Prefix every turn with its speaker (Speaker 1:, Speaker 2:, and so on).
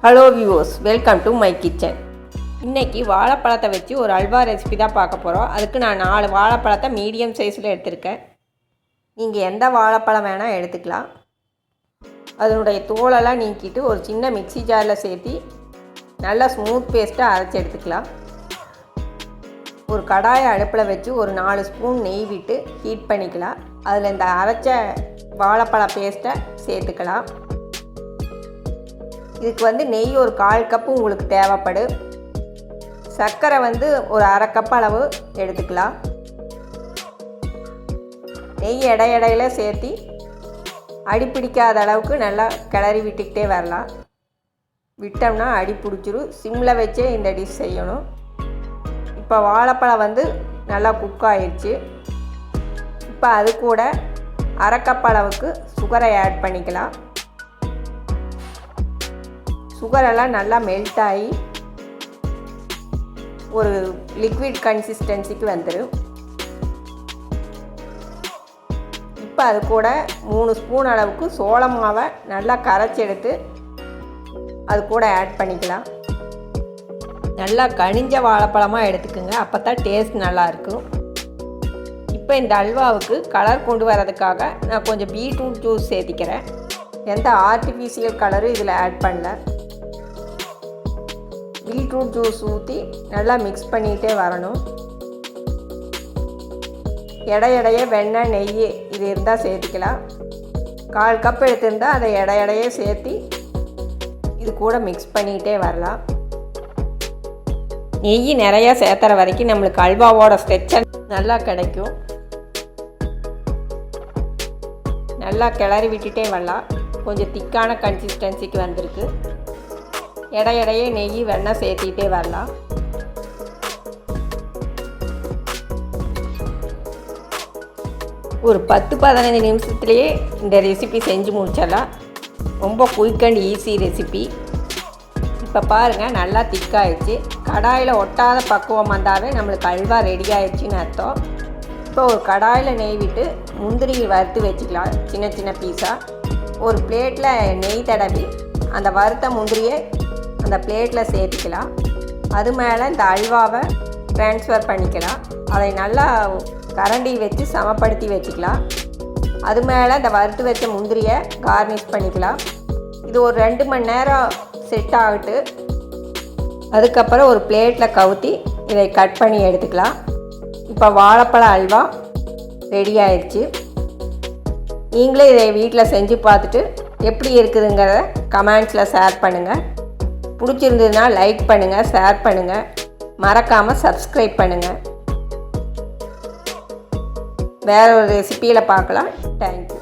Speaker 1: Hello viewers, welcome to my kitchen. இன்றைக்கி வாழைப்பழத்தை வச்சு ஒரு அல்வா ரெசிபி தான் பார்க்க போகிறோம். அதுக்கு நான் 4 வாழைப்பழத்தை மீடியம் சைஸில் எடுத்திருக்கேன். நீங்கள் எந்த வாழைப்பழம் வேணால் எடுத்துக்கலாம். அதனுடைய தோலெல்லாம் நீக்கிட்டு ஒரு சின்ன மிக்ஸி ஜாரில் சேர்த்து நல்லா ஸ்மூத் பேஸ்ட்டாக அரைச்சி எடுத்துக்கலாம். ஒரு கடாயை அடுப்பில் வச்சு ஒரு 4 ஸ்பூன் நெய் விட்டு ஹீட் பண்ணிக்கலாம். அதில் இந்த அரைச்ச வாழைப்பழ பேஸ்ட்டை சேர்த்துக்கலாம். இதுக்கு நெய் ஒரு 1/4 கப்பு உங்களுக்கு தேவைப்படும். சர்க்கரை ஒரு 1/2 கப் அளவு எடுத்துக்கலாம். நெய் இடையில சேர்த்து அடி பிடிக்காத அளவுக்கு நல்லா கிளறி விட்டுக்கிட்டே வரலாம். விட்டோம்னா அடி பிடிச்சிரும். சிம்மில் வச்சே இந்த டிஷ் செய்யணும். இப்போ வாழைப்பழம் நல்லா குக் ஆயிடுச்சு. இப்போ அது கூட 1/2 கப் அளவுக்கு சுகரை ஆட் பண்ணிக்கலாம். சுகரெல்லாம் நல்லா மெல்ட் ஆகி ஒரு லிக்விட் கன்சிஸ்டன்சிக்கு வந்துடும். இப்போ அது கூட 3 ஸ்பூன் அளவுக்கு சோள மாவை நல்லா கரைச்சி எடுத்து அது கூட ஆட் பண்ணிக்கலாம். நல்லா கனிஞ்ச வாழைப்பழமாக எடுத்துக்கோங்க, அப்போ தான் டேஸ்ட் நல்லாயிருக்கும். இப்போ இந்த அல்வாவுக்கு கலர் கொண்டு வரதுக்காக நான் கொஞ்சம் பீட்ரூட் ஜூஸ் சேர்த்திக்கிறேன். எந்த ஆர்டிஃபிஷியல் கலரும் இதில் ஆட் பண்ணல. பீட்ரூட் ஜூஸ் ஊற்றி நல்லா மிக்ஸ் பண்ணிகிட்டே வரணும். இடையே வெண்ணெய், நெய் இது இருந்தால் சேர்த்திக்கலாம். 1/4 கப் எடுத்திருந்தால் அதை இடையே சேர்த்து இது கூட மிக்ஸ் பண்ணிக்கிட்டே வரலாம். நெய் நிறையா சேர்த்துற வரைக்கும் நம்மளுக்கு அல்வாவோட ஸ்ட்ரெச்சர் நல்லா கிடைக்கும். நல்லா கிளறி விட்டுட்டே வரலாம். கொஞ்சம் திக்கான கன்சிஸ்டன்சிக்கு வந்திருக்கு. இடையே நெய் வெண்ணெய் சேர்த்திட்டே வரலாம். ஒரு 10-15 நிமிஷத்துலேயே இந்த ரெசிபி செஞ்சு முடிச்சிடலாம். ரொம்ப குயிக் அண்ட் ஈஸி ரெசிபி. இப்போ பாருங்கள், நல்லா திக்காயிடுச்சு. கடாயில் ஒட்டாத பக்குவம் வந்தாவே நம்மளுக்கு அல்வா ரெடி ஆயிடுச்சின்னு அர்த்தம். இப்போ ஒரு கடாயில் நெய் விட்டு முந்திரி வறுத்து வச்சுக்கலாம் சின்ன சின்ன பீஸாக. ஒரு பிளேட்டில் நெய் தடவி அந்த வறுத்த முந்திரியை அந்த பிளேட்டில் சேர்த்துக்கலாம். அது மேலே இந்த அல்வாவை ட்ரான்ஸ்ஃபர் பண்ணிக்கலாம். அதை நல்லா கரண்டி வச்சு சமப்படுத்தி வச்சுக்கலாம். அது மேலே இந்த வறுத்து வச்ச முந்திரியை கார்னிஷ் பண்ணிக்கலாம். இது ஒரு 2 மணி நேரம் செட் ஆகிட்டு அதுக்கப்புறம் ஒரு பிளேட்டில் கவுத்தி இதை கட் பண்ணி எடுத்துக்கலாம். இப்போ வாழைப்பழ அல்வா ரெடி ஆயிடுச்சு. நீங்களே இதை வீட்டில் செஞ்சு பார்த்துட்டு எப்படி இருக்குதுங்கிறத கமெண்ட்ஸில் ஷேர் பண்ணுங்கள். பிடிச்சிருந்ததுன்னா லைக் பண்ணுங்கள், ஷேர் பண்ணுங்கள், மறக்காமல் சப்ஸ்கிரைப் பண்ணுங்கள். வேறு ஒரு ரெசிபியில் பார்க்கலாம். தேங்க்யூ.